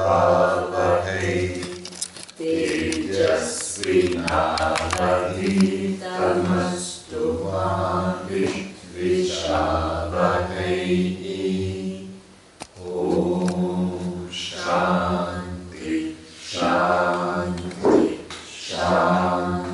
Vavahai Tejasvinavadhitamastu ma Vidvishavahai. Om Shanti Shanti Shanti.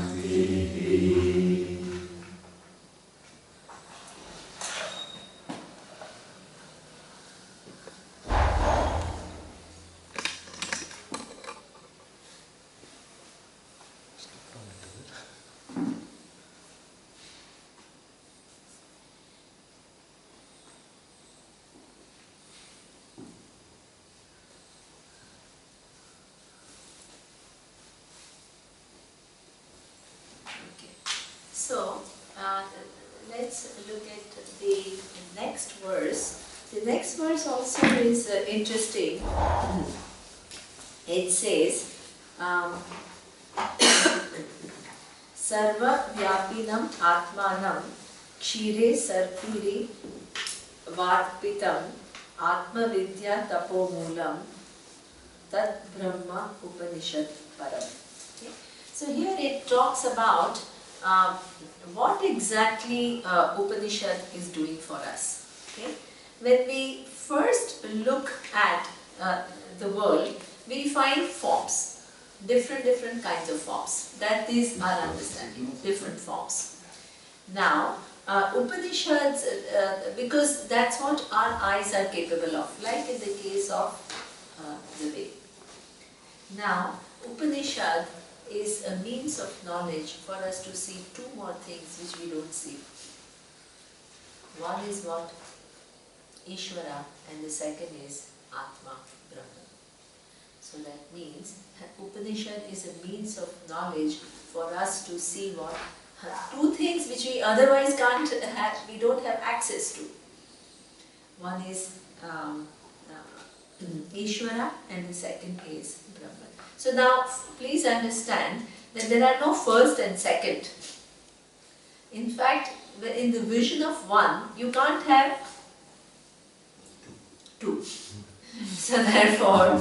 So, let's look at the next verse. The next verse also is interesting. It says, Sarva Vyapinam Atmanam Kshire Sarpiri Vatpitam Atma Vidya Tapomulam Tat Brahma Upanishad Param. Okay. So here it talks about what exactly Upanishad is doing for us. Okay? When we first look at the world, we find forms, different kinds of forms. That is our understanding, different forms. Now, Upanishads, because that's what our eyes are capable of, like in the case of the Veda. Now, Upanishad is a means of knowledge for us to see two more things which we don't see. One is what? Ishvara, and the second is Atma, Brahman. So that means Upanishad is a means of knowledge for us to see what? Two things which we otherwise can't have, we don't have access to. One is Ishvara and the second is Brahman. So now please understand that there are no first and second. In fact, in the vision of one, you can't have two. So therefore,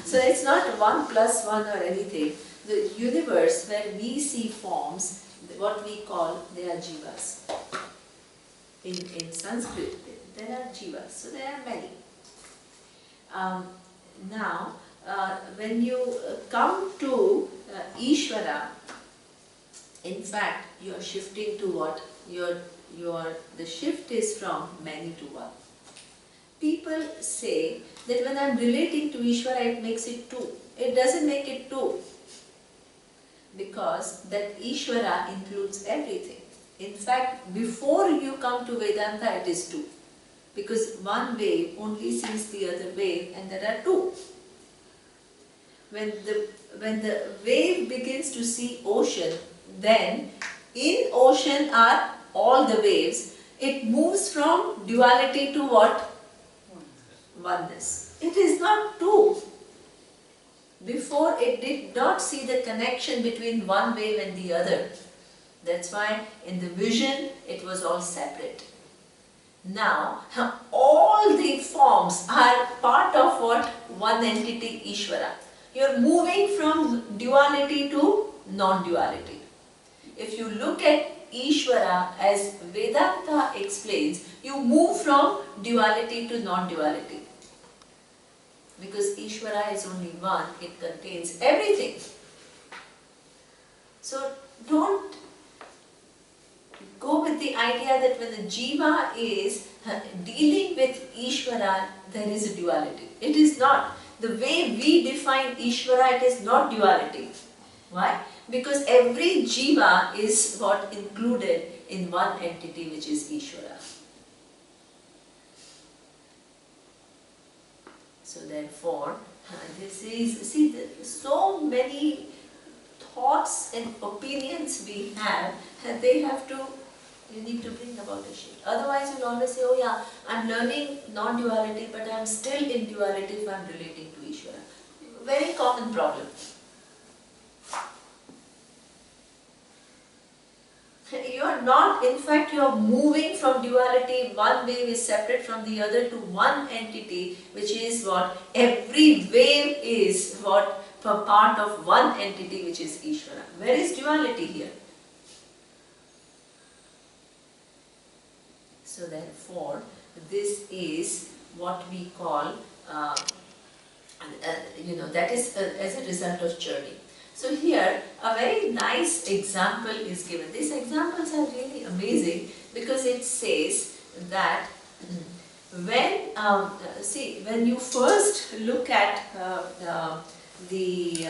so it's not 1 plus 1 or anything. The universe where we see forms, what we call, they are jivas. In Sanskrit, there are jivas, so there are many. Now, when you come to Ishvara, in fact, you are shifting to what? The shift is from many to one. People say that when I am relating to Ishvara, it makes it two. It doesn't make it two, because that Ishvara includes everything. In fact, before you come to Vedanta, it is two, because one wave only sees the other wave, and there are two. When the wave begins to see ocean, then in ocean are all the waves. It moves from duality to what? Oneness. It is not two. Before, it did not see the connection between one wave and the other. That's why in the vision it was all separate. Now, all the forms are part of what? One entity, Ishvara. You are moving from duality to non-duality. If you look at Ishvara as Vedanta explains, you move from duality to non-duality. Because Ishvara is only one, it contains everything. So don't go with the idea that when the jiva is dealing with Ishvara, there is a duality. It is not. The way we define Ishvara, it is not duality. Why? Because every jiva is what included in one entity, which is Ishvara. So therefore, this is, see, so many thoughts and opinions we have, they have to, you need to bring about a shift. Otherwise you'll always say, oh yeah, I'm learning non-duality, but I'm still in duality if I'm relating to Ishvara. Very common problem. You are not, in fact, you are moving from duality. One wave is separate from the other to one entity, which is what? Every wave is what? A part of one entity, which is Ishvara. Where is duality here? So therefore, this is what we call, that is as a result of churning. So here, a very nice example is given. These examples are really amazing because it says that when you first look at the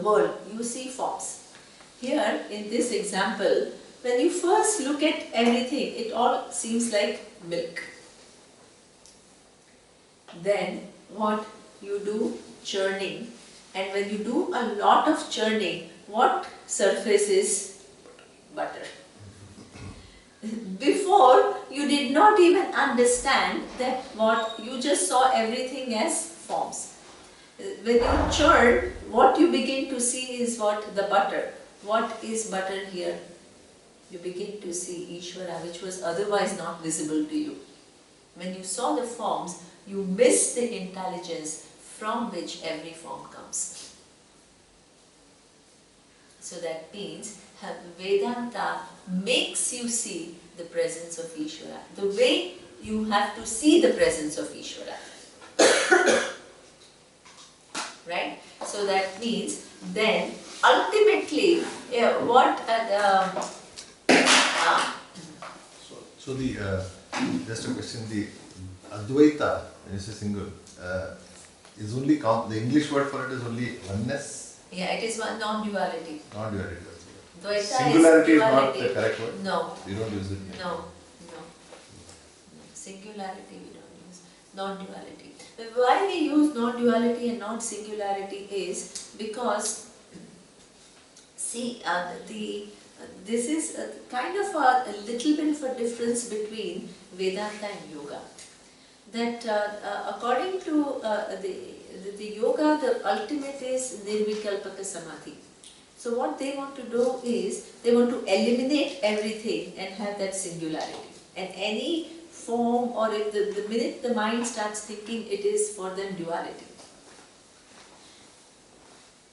world, you see forms. Here, in this example, when you first look at everything, it all seems like milk. Then, what you do? Churning. And when you do a lot of churning, what surfaces? Butter. Before, you did not even understand that what you just saw everything as forms. When you churn, what you begin to see is what? The butter. What is butter here? You begin to see Ishvara, which was otherwise not visible to you. When you saw the forms, you missed the intelligence from which every form comes. So that means Vedanta makes you see the presence of Ishvara. The way you have to see the presence of Ishvara. Right? So that means then ultimately So the just a question, the Advaita, when you say single, is only the English word for it is only oneness. Yeah, it is one non-duality. Non-duality. Dvaita Singularity is not duality. the correct word. No. You don't use it. No. Singularity we don't use. Non-duality. Why we use non-duality and not singularity is because, see, this is kind of a little bit of a difference between Vedanta and Yoga. That according to the Yoga, the ultimate is Nirvikalpaka Samadhi. So what they want to do is, they want to eliminate everything and have that singularity. And any form, or if the minute the mind starts thinking, it is for them duality.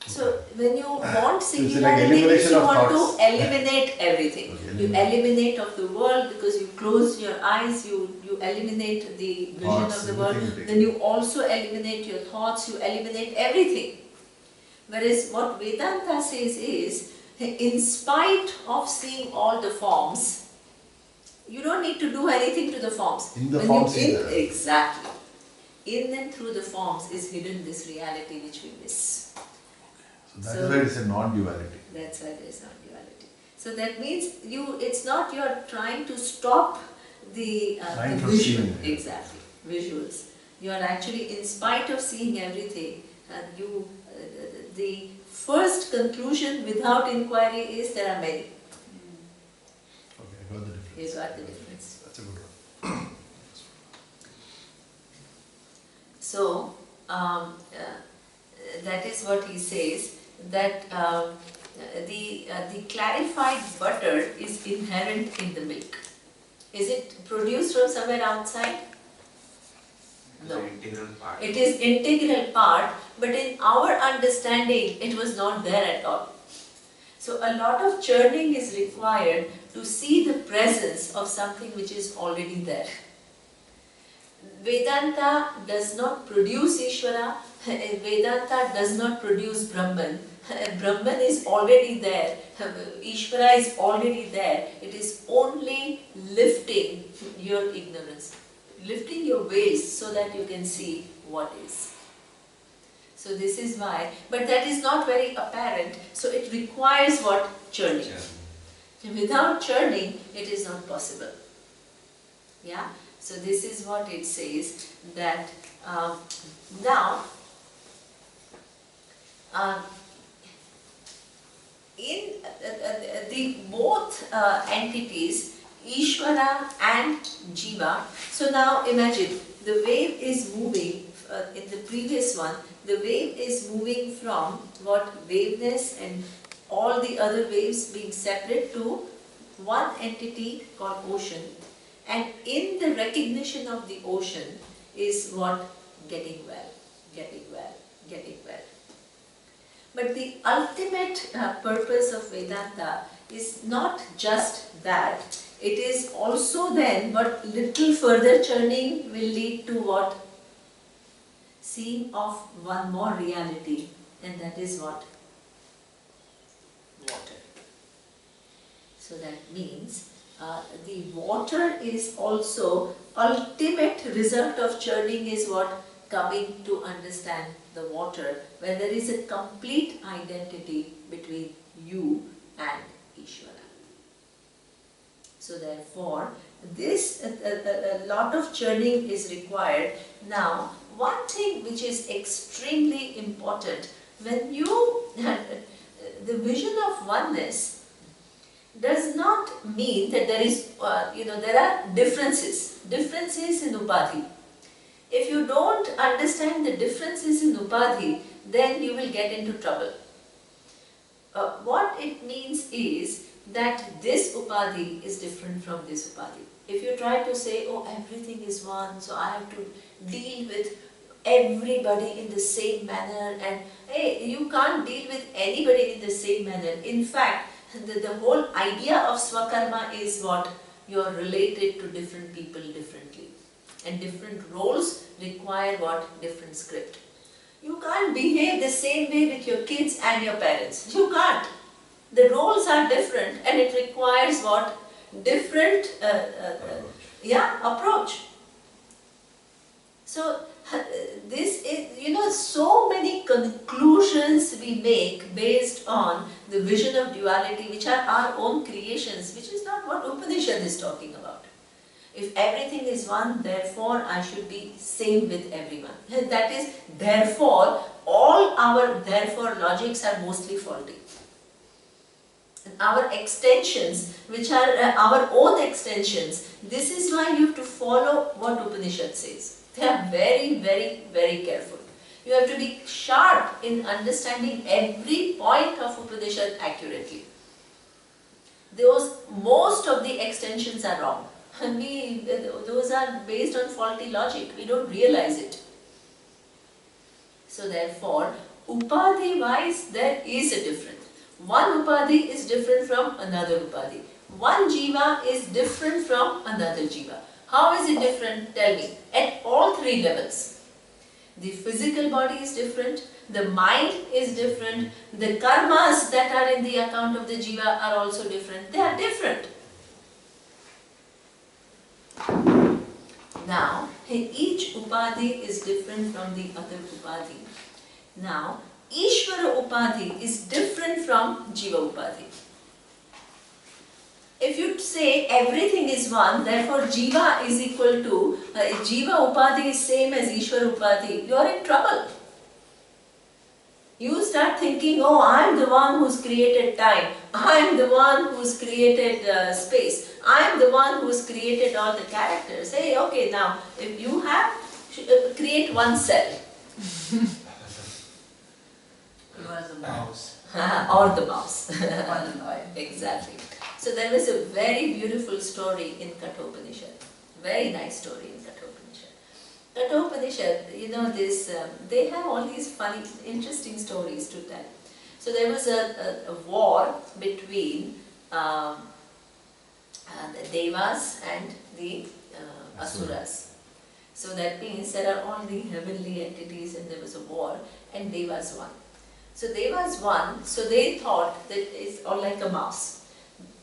So when you want singularity, you want to eliminate everything. Okay, you eliminate of the world because you close your eyes, you eliminate the vision of the world. Then you also eliminate your thoughts, you eliminate everything. Whereas what Vedanta says is, in spite of seeing all the forms, you don't need to do anything to the forms. In the forms exactly. In and through the forms is hidden this reality which we miss. So that is why it is a non-duality. That's why there is non-duality. So that means it's not you're trying to stop the visual. Exactly. Visuals. You are actually, in spite of seeing everything, the first conclusion without inquiry is there are many. Okay, I got the difference. You got the difference. That's a good one. So, that is what he says, that the clarified butter is inherent in the milk. Is it produced from somewhere outside? No. It is integral part, but in our understanding, it was not there at all. So a lot of churning is required to see the presence of something which is already there. Vedanta does not produce Ishvara, Vedanta does not produce Brahman. Brahman is already there, Ishvara is already there. It is only lifting your ignorance, lifting your veils so that you can see what is. So this is why, but that is not very apparent, so it requires what? Churning. Without churning, it is not possible. Yeah? So this is what it says, that now, in the both entities, Ishvara and Jiva, so now imagine, the wave is moving, in the previous one, the wave is moving from what? Waveness and all the other waves being separate to one entity called ocean, and in the recognition of the ocean is what getting well, getting well, getting well. But the ultimate purpose of Vedanta is not just that. It is also then what little further churning will lead to what? Seeing of one more reality, and that is what? Water. So that means the water is also ultimate result of churning is what? Coming to understand the water, when there is a complete identity between you and Ishvara. So therefore, this a lot of churning is required. Now, one thing which is extremely important, when you the vision of oneness does not mean that there is there are differences in upadhi. If you don't understand the differences in upadhi, then you will get into trouble. What it means is that this upadhi is different from this upadhi. If you try to say, oh, everything is one, so I have to deal with everybody in the same manner, and hey, you can't deal with anybody in the same manner. In fact, the whole idea of swakarma is what? You are related to different people differently. And different roles require what? Different script. You can't behave the same way with your kids and your parents. You can't. The roles are different, and it requires what? Different approach. So this is, so many conclusions we make based on the vision of duality, which are our own creations, which is not what Upanishad is talking about. If everything is one, therefore I should be same with everyone. That is, therefore, all our therefore logics are mostly faulty. And our extensions, which are our own extensions, this is why you have to follow what Upanishad says. They are very, very, very careful. You have to be sharp in understanding every point of Upanishad accurately. Most of the extensions are wrong. Those are based on faulty logic. We don't realize it. So therefore, upadhi wise, there is a difference. One upadhi is different from another upadhi. One jiva is different from another jiva. How is it different? Tell me. At all three levels. The physical body is different, the mind is different, the karmas that are in the account of the jiva are also different. They are different. Now, each upadhi is different from the other upadhi. Now, Ishvara upadhi is different from jiva upadhi. If you say everything is one, therefore jiva is equal to, jiva upadhi is same as Ishvara upadhi, you are in trouble. You start thinking, oh, I am the one who's created time, I am the one who's created space, I am the one who's created all the characters. Hey, okay, now, if you have, create one cell. You are the mouse. Or the mouse. One toy. Exactly. So there was a very beautiful story in Kathopanishad. Very nice story in Kathopanishad. Kathopanishad, they have all these funny, interesting stories to tell. So there was a war between the Devas and the Asuras. So that means there are all the heavenly entities and there was a war and Devas won. So Devas won, so they thought that it's all like a mouse.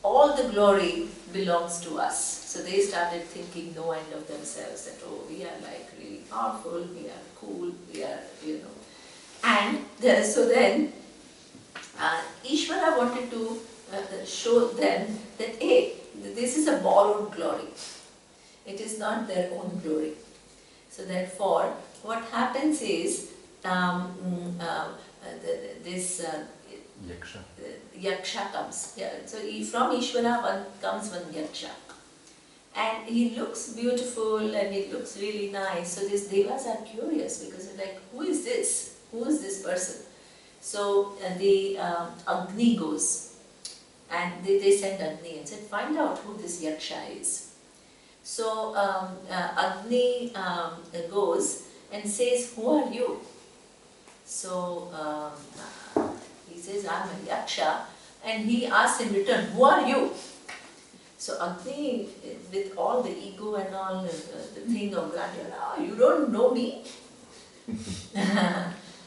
All the glory belongs to us. So they started thinking no end of themselves that, oh, we are like really powerful, we are cool, we are, And so then Ishvara wanted to show them that, hey, this is a borrowed glory. It is not their own glory. So therefore, what happens is, Yaksha comes. Yeah. So from Ishvara comes one Yaksha. And he looks beautiful and it looks really nice. So these devas are curious because they're like, who is this? Who is this person? So the Agni goes, and they send Agni and said, find out who this Yaksha is. So Agni goes and says, who are you? So he says, I'm a Yaksha, and he asks in return, who are you? So Agni, with all the ego and all the thing of grandeur, oh, you don't know me?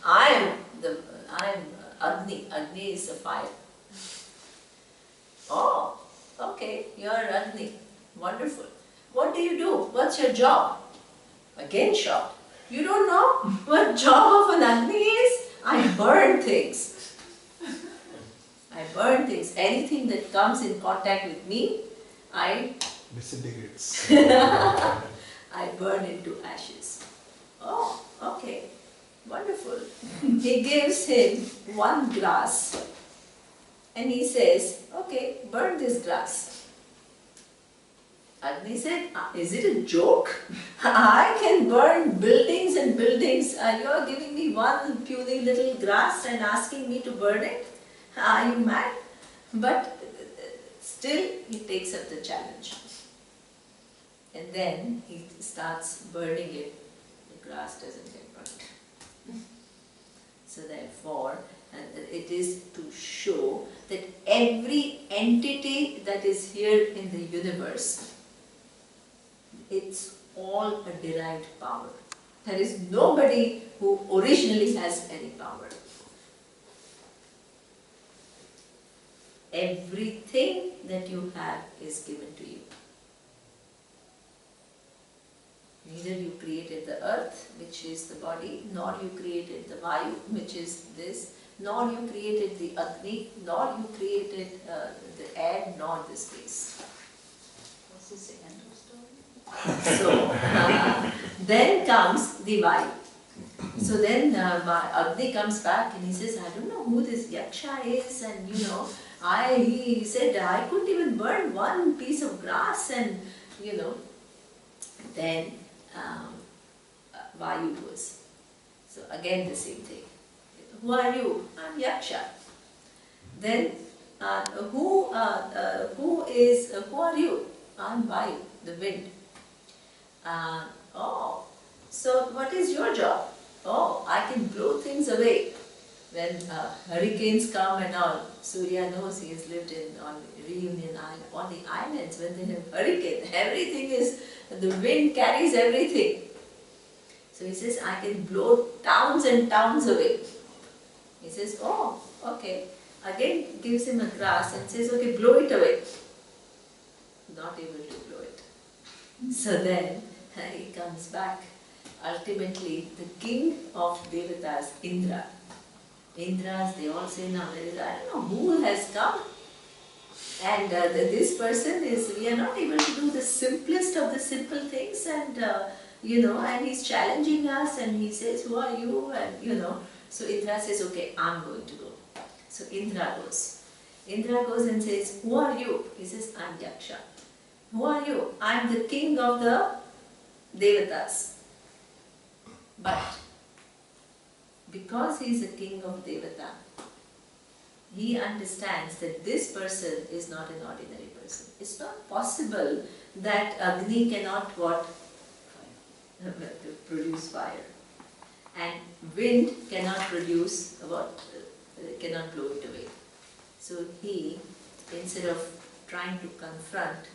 I'm Agni. Agni is a fire. Oh, okay, you're Agni. Wonderful. What do you do? What's your job? Again shocked. You don't know what job of an Agni is? I burn things. I burn things. Anything that comes in contact with me, I Disintegrates. I burn into ashes. Oh, okay. Wonderful. He gives him one grass and he says, okay, burn this grass. Agni said, is it a joke? I can burn buildings and buildings. You are giving me one puny little grass and asking me to burn it? Are you mad? But still he takes up the challenge. And then he starts burning it. The grass doesn't get burnt. So therefore, it is to show that every entity that is here in the universe, it's all a derived power. There is nobody who originally has any power. Everything that you have is given to you. Neither you created the earth, which is the body, nor you created the Vayu, which is this, nor you created the Agni, nor you created the air, nor the space. What's the second story? So, then comes the Vayu. So then Agni comes back and he says, I don't know who this Yaksha is, and he said, I couldn't even burn one piece of grass, and then Vayu goes. So again the same thing. Who are you? I'm Yaksha. Then who are you? I'm Vayu, the wind. So what is your job? Oh, I can blow things away. When hurricanes come and all, Surya knows he has lived on Reunion Island, on the islands when they have hurricane, everything is, the wind carries everything. So he says, I can blow towns and towns away. He says, oh, okay. Again gives him a grass and says, okay, blow it away. Not able to blow it. So then he comes back. Ultimately, the king of Devatas, Indra. Indras, they all say, now there is, I don't know who has come. And this person is, we are not able to do the simplest of the simple things, and and he's challenging us, and he says, who are you? And so Indra says, okay, I'm going to go. So Indra goes. Indra goes and says, who are you? He says, I'm Yaksha. Who are you? I'm the king of the Devatas. But because he is a king of Devata, he understands that this person is not an ordinary person. It's not possible that Agni cannot produce fire, and wind cannot produce cannot blow it away. So he, instead of trying to confront,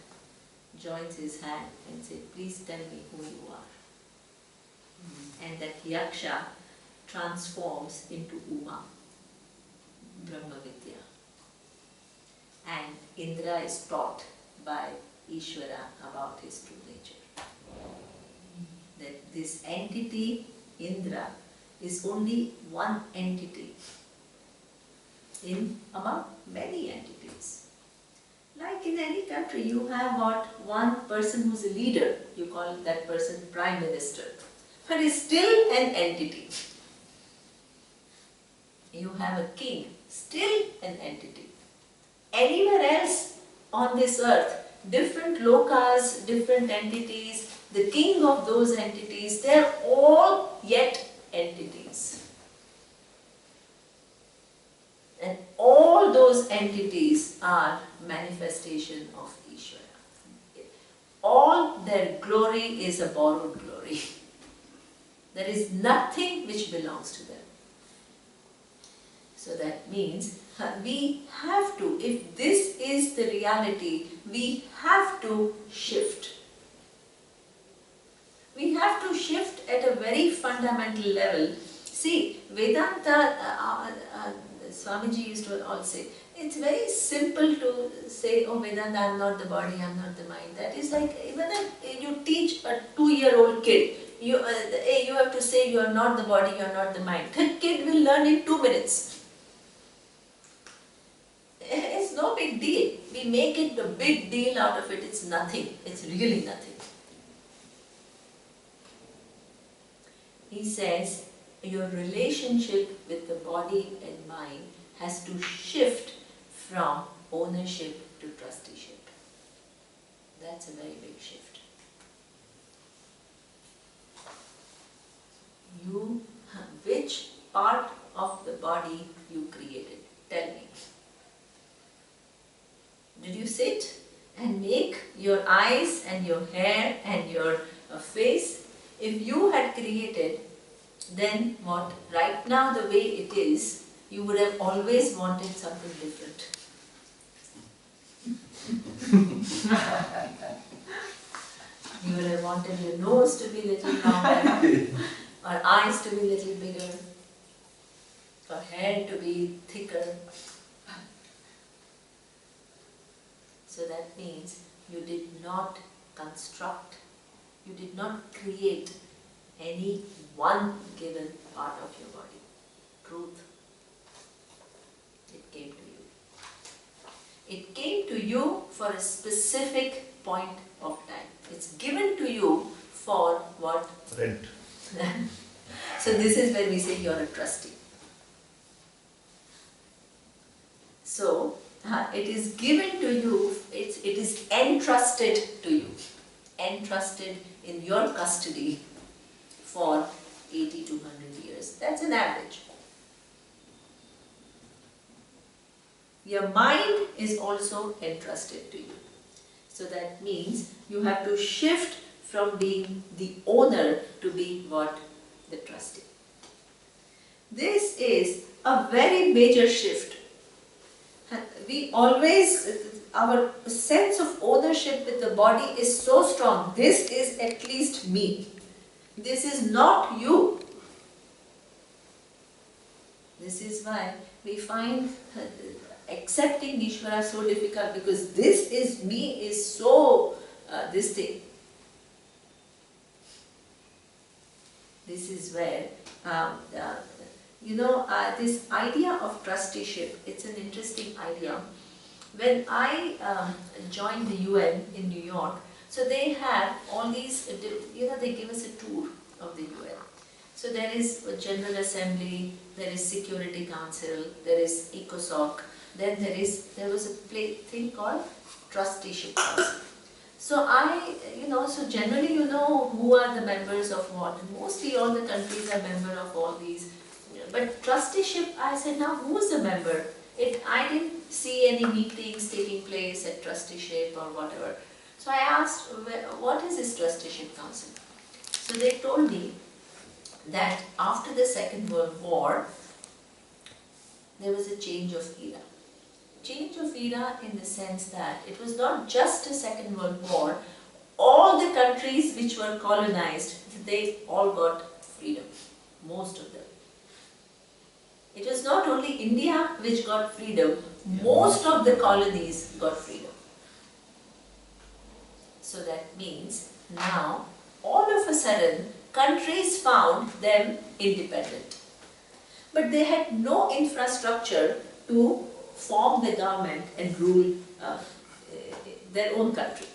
joins his hand and says, please tell me who you are. And that Yaksha transforms into Uma, Brahma Vidya. And Indra is taught by Ishvara about his true nature. That this entity, Indra, is only one entity among many entities. Like in any country, you have one person who's a leader, you call that person Prime Minister, but is still an entity. You have a king, still an entity. Anywhere else on this earth, different lokas, different entities, the king of those entities, they're all yet entities. entities are manifestation of Ishvara. All their glory is a borrowed glory. There is nothing which belongs to them. So that means we have to, if this is the reality, we have to shift. We have to shift at a very fundamental level. See, Vedanta, Swamiji used to all say, it's very simple to say, oh Vedanta, I'm not the body, I'm not the mind. That is like, even if you teach a 2-year-old kid, you have to say you are not the body, you are not the mind. The kid will learn in 2 minutes. It's no big deal. We make it a big deal out of it. It's nothing. It's really nothing. He says, your relationship with the body and mind has to shift from ownership to trusteeship. That's a very big shift. Which part of the body you created? Tell me. Did you sit and make your eyes and your hair and your face? If you had created, then what? Right now the way it is, you would have always wanted something different. You would have wanted your nose to be a little longer, or eyes to be a little bigger, or hair to be thicker. So that means you did not construct, you did not create any one given part of your body. Truth. It came to you. It came to you for a specific point of time. It's given to you for what? Rent. So this is where we say you're a trustee. So it is given to you, it is entrusted to you, entrusted in your custody for 80 to 100 years. That's an average. Your mind is also entrusted to you. So that means you have to shift from being the owner to be what? The trustee. This is a very major shift. We always, our sense of ownership with the body is so strong. This is at least me. This is not you. This is why we find accepting Ishvara so difficult, because this is me is so this thing. This is where this idea of trusteeship, it's an interesting idea. When I joined the UN in New York, so they have all these, they give us a tour of the UN. So there is a General Assembly, there is Security Council, there is ECOSOC, then there was a thing called Trusteeship Council. So so generally who are the members of what. Mostly all the countries are member of all these. But trusteeship, I said, now who is a member? I didn't see any meetings taking place at trusteeship or whatever. So I asked, what is this trusteeship council? So they told me that after the Second World War, there was a change of era. Change of era in the sense that it was not just a Second World War. All the countries which were colonized, they all got freedom. Most of them. It was not only India which got freedom, most of the colonies got freedom. So that means now, all of a sudden, countries found them independent. But they had no infrastructure to form the government and rule their own country.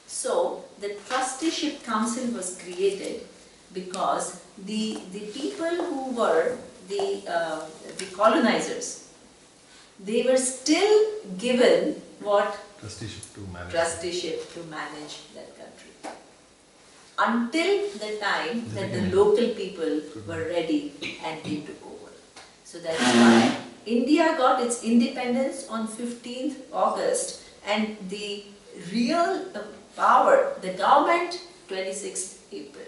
So the trusteeship council was created because the people who were the colonizers, they were still given what? Trusteeship to manage. Trusteeship to manage that country. Until the time that the local people were ready and they took over. So that's why India got its independence on 15th August and the real power, the government, 26th April.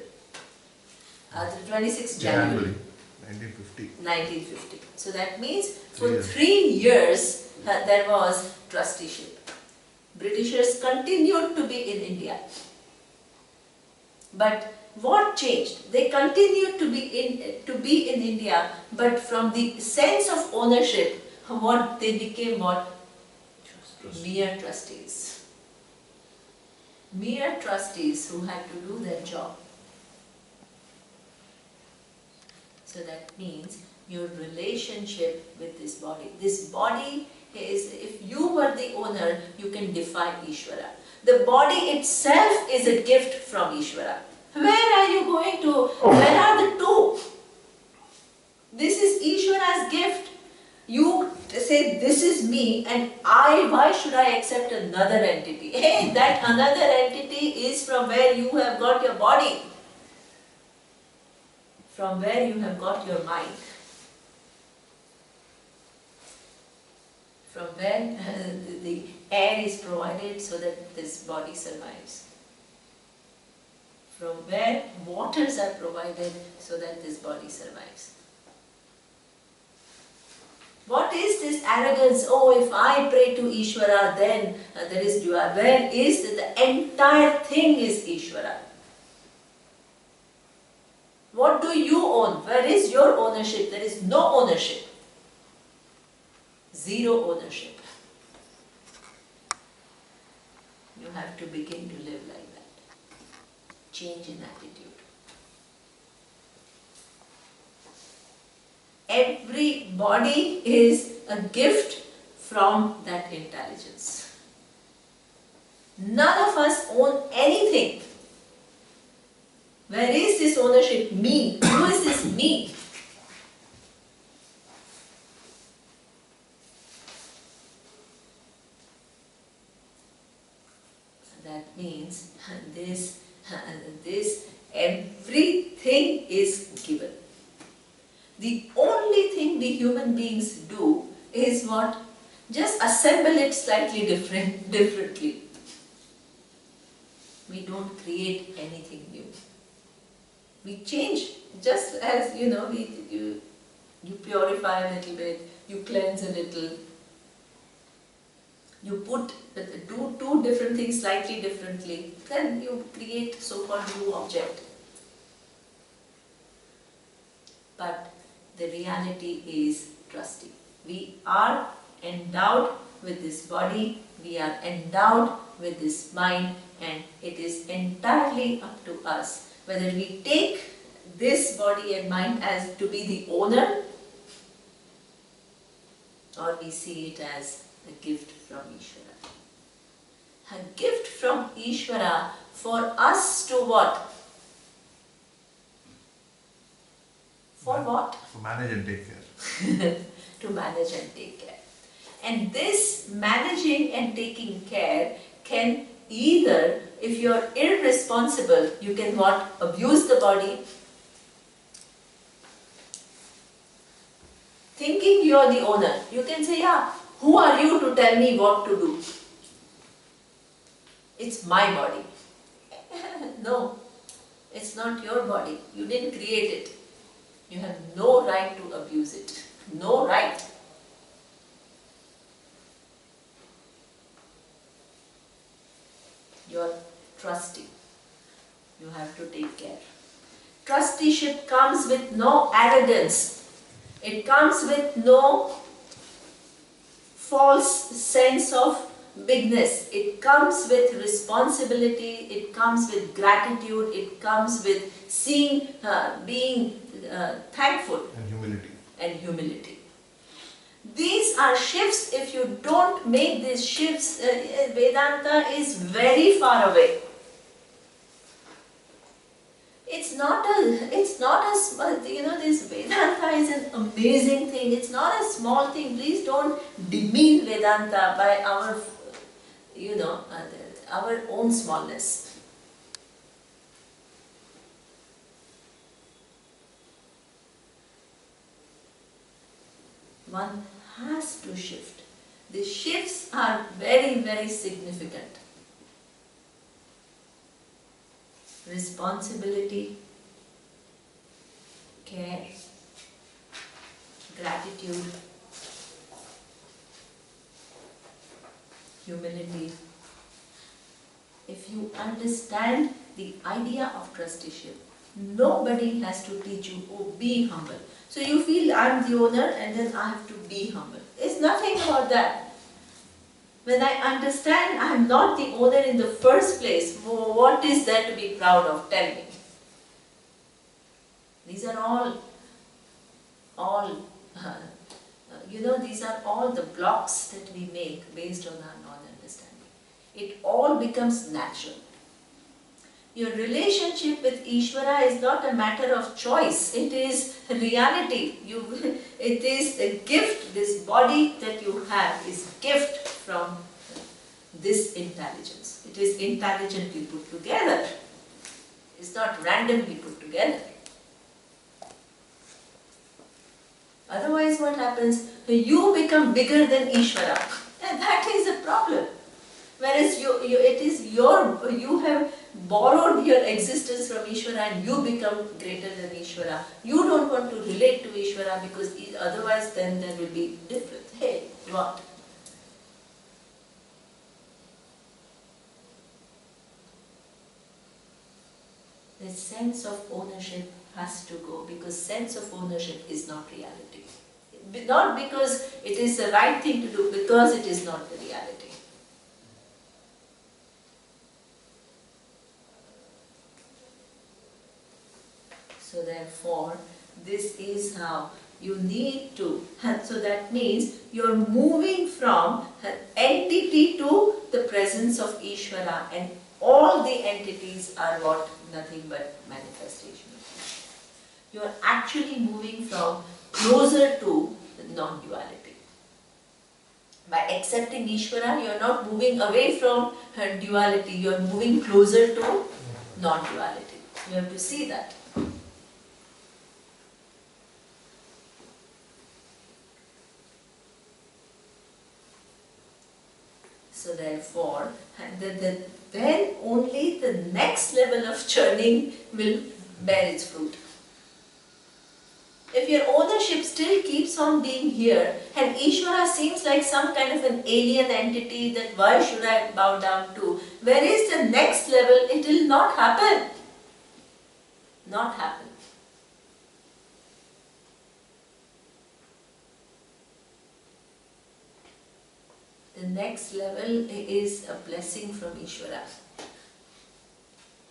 The 26th January. 1950. 1950. So that means for 3 years. 3 years there was trusteeship. Britishers continued to be in India. But what changed? They continued to be in India, but from the sense of ownership, what they became what? Mere trustees. Mere trustees who had to do their job. So that means your relationship with this body. This body is, if you were the owner, you can defy Ishvara. The body itself is a gift from Ishvara. Where are you going to? Where are the two? This is Ishvara's gift. You say, this is me and why should I accept another entity? Hey, that another entity is from where you have got your body. From where you have got your mind. From where the air is provided so that this body survives. From where waters are provided so that this body survives. What is this arrogance? Oh, if I pray to Ishvara, then there is Dua. Where is the entire thing is Ishvara? What do you own? Where is your ownership? There is no ownership. Zero ownership. You have to begin to live like that. Change in attitude. Every body is a gift from that intelligence. None of us own anything. Where is this ownership? Me. Who is this me? That means this everything is given. The only thing we human beings do is what? Just assemble it slightly differently. We don't create anything new. We change, just as you purify a little bit, you cleanse a little, you put two different things slightly differently, then you create so-called new object. But the reality is trusting. We are endowed with this body, we are endowed with this mind, and it is entirely up to us whether we take this body and mind as to be the owner or we see it as a gift from Ishvara. A gift from Ishvara for us to what? For what? To manage and take care. To manage and take care. And this managing and taking care can either, if you are irresponsible, you can what? Abuse the body. Thinking you are the owner. You can say, yeah, who are you to tell me what to do? It's my body. No, it's not your body. You didn't create it. You have no right to abuse it. No right. You are trusting. You have to take care. Trusteeship comes with no arrogance. It comes with no false sense of bigness. It comes with responsibility. It comes with gratitude. It comes with seeing, being thankful. And humility. And humility. These are shifts. If you don't make these shifts, Vedanta is very far away. It's not a this Vedanta is an amazing thing. It's not a small thing. Please don't demean Vedanta by our, our own smallness. One has to shift. The shifts are very, very significant. Responsibility, care, gratitude, humility. If you understand the idea of trusteeship, nobody has to teach you, oh, be humble. So you feel I'm the owner and then I have to be humble. It's nothing about that. When I understand I'm not the owner in the first place, what is there to be proud of? Tell me. These are all these are all the blocks that we make based on our non-understanding. It all becomes natural. Your relationship with Ishvara is not a matter of choice. It is reality. It is a gift. This body that you have is gift from this intelligence. It is intelligently put together. It's not randomly put together. Otherwise what happens? You become bigger than Ishvara. And that is a problem. Whereas you have borrowed your existence from Ishvara and you become greater than Ishvara. You don't want to relate to Ishvara because otherwise then there will be difference. Hey, what? The sense of ownership has to go because sense of ownership is not reality. Not because it is the right thing to do, because it is not the reality. So therefore, this is how you need to, so that means you're moving from entity to the presence of Ishvara, and all the entities are what? Nothing but manifestation. You are actually moving from closer to the non-duality. By accepting Ishvara, you are not moving away from her duality, you are moving closer to non-duality. You have to see that. So therefore, then only the next level of churning will bear its fruit. If your ownership still keeps on being here and Ishvara seems like some kind of an alien entity that why should I bow down to, where is the next level? It will not happen. Not happen. The next level is a blessing from Ishvara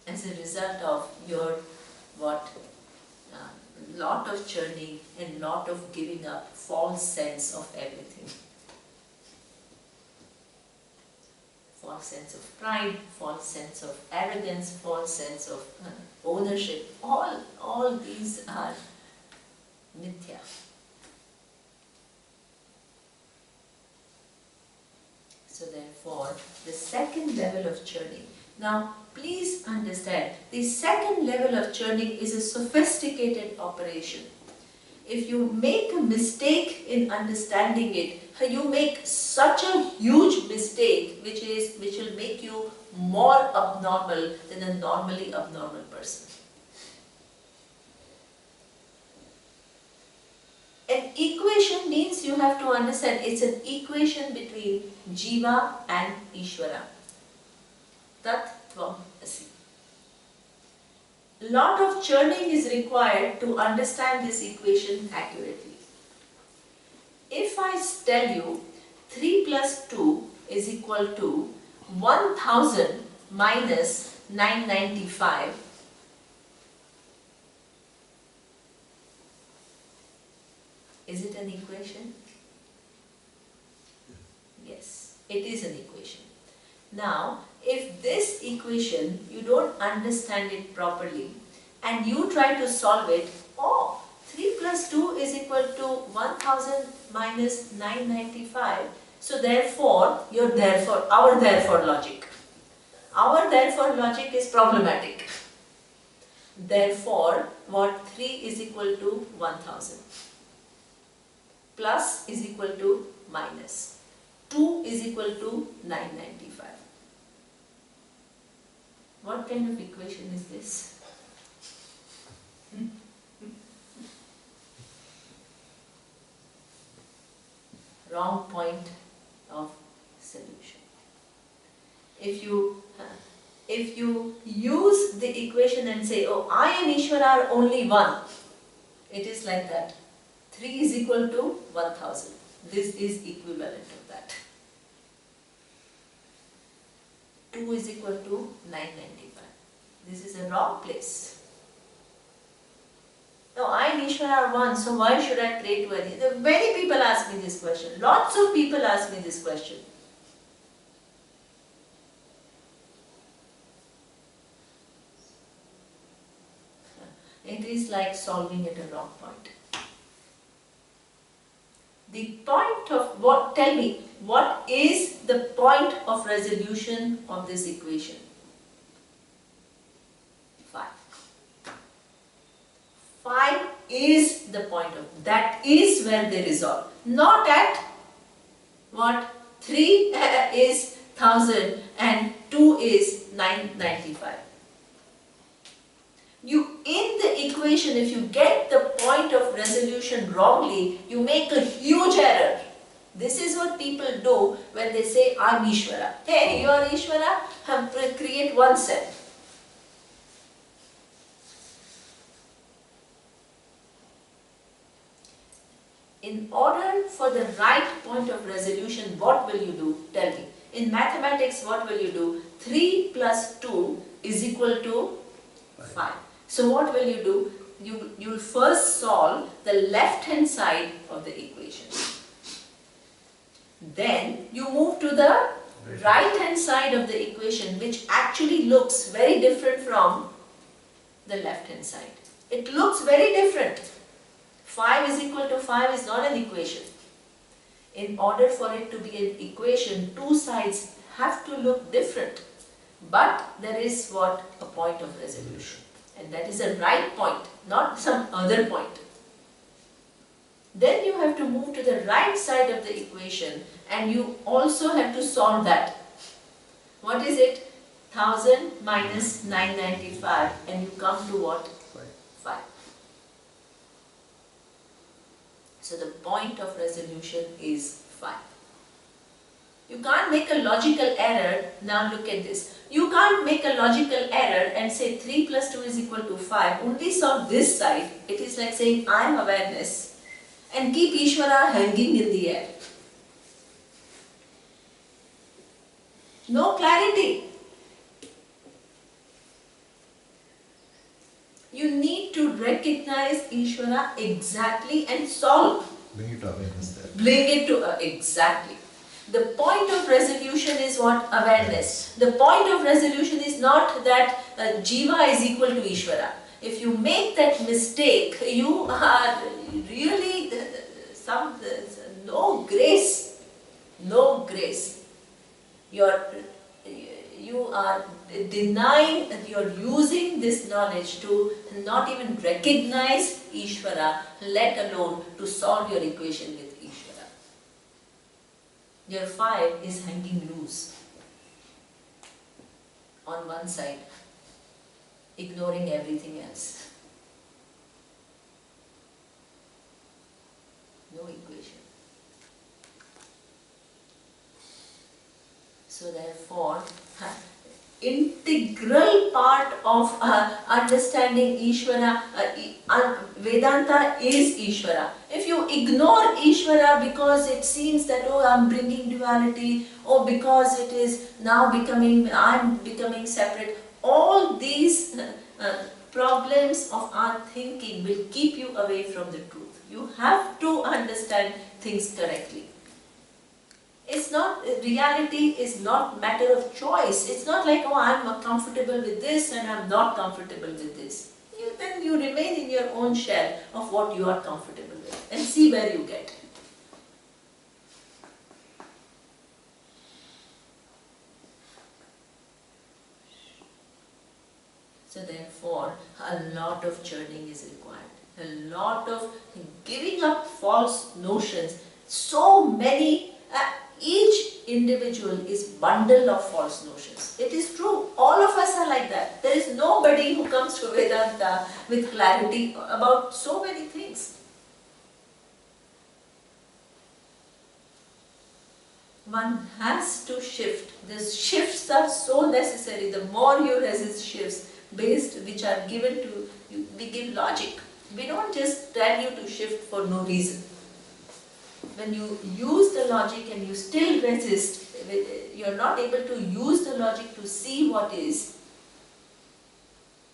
as a result of your lot of churning and lot of giving up, false sense of everything. False sense of pride, false sense of arrogance, false sense of ownership. All these are mithya. So therefore, the second level of churning. Now, please understand, the second level of churning is a sophisticated operation. If you make a mistake in understanding it, you make such a huge mistake which will make you more abnormal than a normally abnormal person. An equation means you have to understand it's an equation between Jiva and Ishvara. Tat Tvam Asi. Lot of churning is required to understand this equation accurately. If I tell you 3 plus 2 is equal to 1000 minus 995, is it an equation? Yes, it is an equation. Now, if this equation, you don't understand it properly and you try to solve it, 3 plus 2 is equal to 1000 minus 995. So therefore, our therefore logic. Our therefore logic is problematic. Therefore, what 3 is equal to 1000. plus is equal to minus. 2 is equal to 995. What kind of equation is this? Wrong point of solution. If you use the equation and say, oh, I and Ishvara are only one, it is like that. 3 is equal to 1000. This is equivalent of that. 2 is equal to 995. This is a wrong place. No, I and Ishvara are one, so why should I pray to Adhyatma? Many people ask me this question. Lots of people ask me this question. It is like solving at a wrong point. The point of what, tell me, what is the point of resolution of this equation? 5. 5 is the point of, that is where they resolve. Not at what? 3 is 1000 and 2 is 995. In the equation, if you get the point of resolution wrongly, you make a huge error. This is what people do when they say, I'm Ishvara. Hey, you are Ishvara? Create one cell. In order for the right point of resolution, what will you do? Tell me. In mathematics, what will you do? 3 plus 2 is equal to 5. So what will you do? You will first solve the left hand side of the equation. Then you move to the right hand side of the equation, which actually looks very different from the left hand side. It looks very different. 5 is equal to 5 is not an equation. In order for it to be an equation, two sides have to look different. But there is what? A point of resolution. And that is a right point, not some other point. Then you have to move to the right side of the equation and you also have to solve that. What is it? 1000 minus 995 and you come to what? 5. So the point of resolution is 5. You can't make a logical error. Now look at this. You can't make a logical error and say 3 plus 2 is equal to 5. Only solve this side. It is like saying I am awareness and keep Ishvara hanging in the air. No clarity. You need to recognize Ishvara exactly and solve. Bring it to awareness there. Bring it to exactly. The point of resolution is what? Awareness. The point of resolution is not that Jiva is equal to Ishvara. If you make that mistake, you are really no grace. No grace. You are denying, you are using this knowledge to not even recognize Ishvara, let alone to solve your equation with Ishvara. Your 5 is hanging loose on one side, ignoring everything else. No equation. So therefore, integral part of understanding Ishvara, Vedanta is Ishvara. If you ignore Ishvara because it seems that, oh, I'm bringing duality, or because it is now I'm becoming separate, all these problems of our thinking will keep you away from the truth. You have to understand things correctly. It's not, reality is not matter of choice. It's not like, oh, I'm comfortable with this and I'm not comfortable with this. Then you remain in your own shell of what you are comfortable with and see where you get. So therefore, a lot of churning is required. a lot of giving up false notions. So many, each individual is bundle of false notions. It is true, all of us are like that. There is nobody who comes to Vedanta with clarity about so many things. One has to shift. These shifts are so necessary. The more you resist shifts which are given to you, we give logic. We don't just tell you to shift for no reason. When you use the logic and you still resist, you're not able to use the logic to see what is.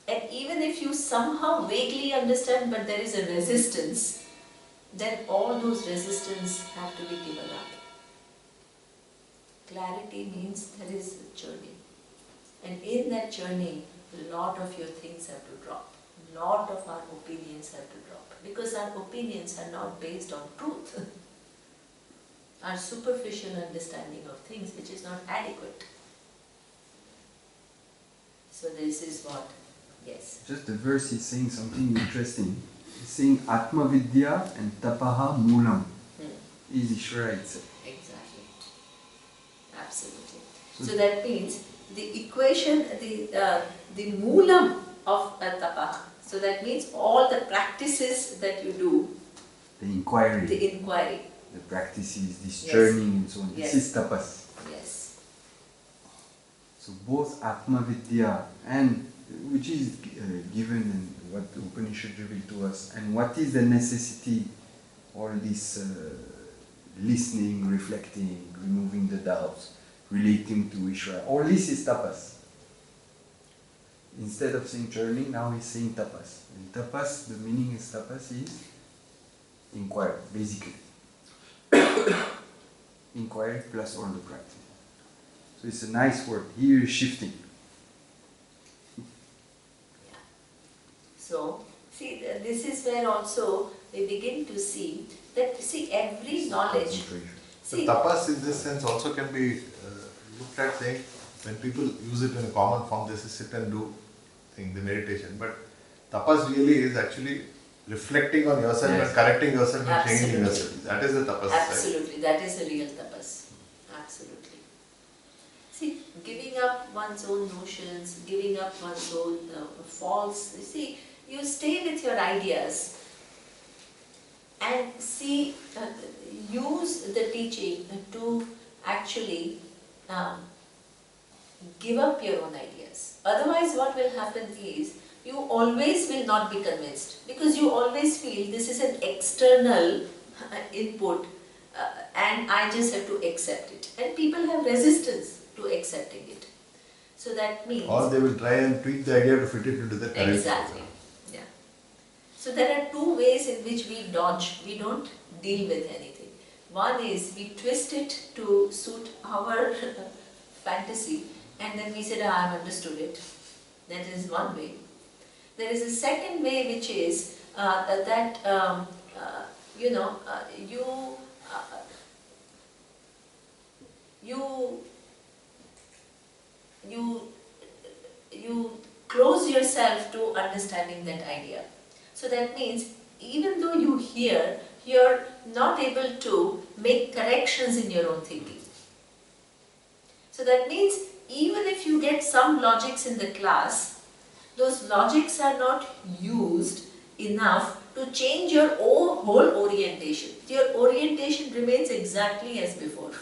And even if you somehow vaguely understand but there is a resistance, then all those resistance have to be given up. Clarity means there is a journey. And in that journey, a lot of your things have to drop. A lot of our opinions have to drop. Because our opinions are not based on truth. Our superficial understanding of things which is not adequate. So this is what, yes. Just the verse is saying something interesting. It's saying Atma Vidya and Tapaha Moolam is Ishvara itself. Exactly. Absolutely. So that means the equation, the moolam of tapa. So that means all the practices that you do. The inquiry. The practices, this Yes. journey and so on. Yes. This is tapas. Yes. So both Atma Vidya and which is given in what the Upanishad revealed to us, and what is the necessity, all this listening, reflecting, removing the doubts, relating to Ishvara, all this is tapas. Instead of saying journey, now he's saying tapas. And tapas, the meaning is tapas is inquiry, basically. Inquiry plus all the practice. So it's a nice word. Here is shifting. So, see, this is where also we begin to see that, every knowledge. Concentration. So See, tapas in this sense also can be looked at saying, when people use it in a common form, they say sit and do the meditation. But tapas really is actually reflecting on yourself Yes. and correcting yourself and Absolutely. changing yourself. That is the tapas. Right? absolutely, that is a real tapas. Absolutely. See, giving up one's own notions, giving up one's own false, you stay with your ideas and use the teaching to actually give up your own ideas. Otherwise, what will happen is, you always will not be convinced because you always feel this is an external input and I just have to accept it. And people have resistance to accepting it. So that means... Or they will try and tweak the idea to fit it into the current. Exactly. Yeah. So there are two ways in which we dodge. We don't deal with anything. One is we twist it to suit our fantasy and then we said, I have understood it. That is one way. There is a second way which is you close yourself to understanding that idea. So that means even though you hear, you're not able to make corrections in your own thinking. So that means even if you get some logics in the class, those logics are not used enough to change your whole orientation. Your orientation remains exactly as before.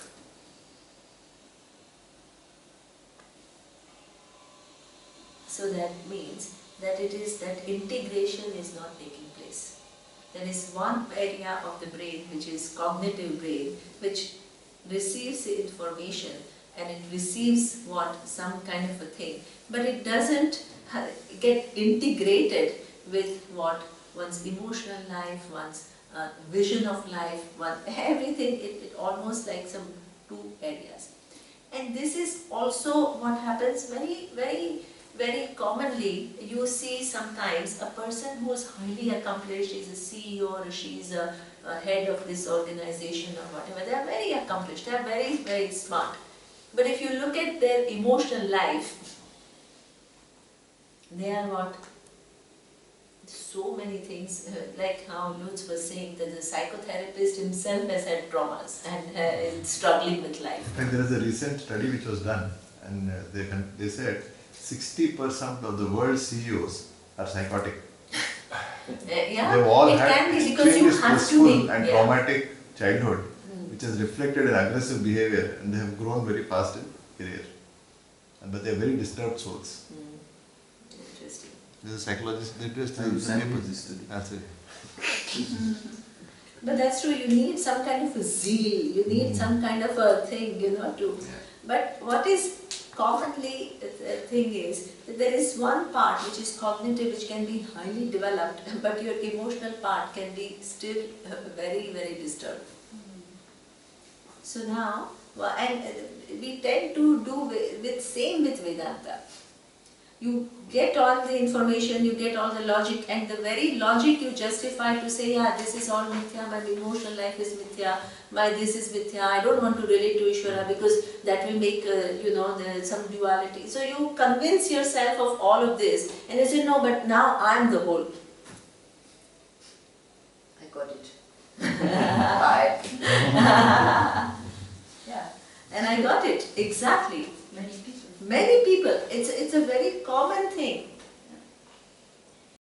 So that means that it is that integration is not taking place. There is one area of the brain which is cognitive brain, which receives the information and it receives some kind of a thing, but it doesn't get integrated with what one's emotional life, one's vision of life, everything. It almost like some two areas. And this is also what happens very commonly. You see sometimes a person who is highly accomplished, is a CEO or she's a head of this organization or whatever, they are very accomplished, they are very smart. But if you look at their emotional life, they are so many things, like how Lutz was saying that the psychotherapist himself has had traumas and is struggling with life. In fact, there is a recent study which was done, and they said 60% of the world's CEOs are psychotic. Yeah, They've all it had can be because you extremely have to stressful be. and Yeah. traumatic childhood, which has reflected in aggressive behavior, and they have grown very fast in career. But they are very disturbed souls. Interesting. This is a psychologist. I sent me this study. That's it. But that's true, you need some kind of a zeal, you need some kind of a thing, to. But what is commonly the thing is that there is one part which is cognitive, which can be highly developed, but your emotional part can be still very, very disturbed. So now, and we tend to do with Vedanta. You get all the information, you get all the logic, and the very logic you justify to say, yeah, this is all mithya, my emotional life is mithya, why this is mithya, I don't want to relate to Ishvara because that will make, some duality. So you convince yourself of all of this, and you say, no, but now I am the whole. I got it. Yeah, and I got it, exactly. Many people. Many people, it's a very common thing.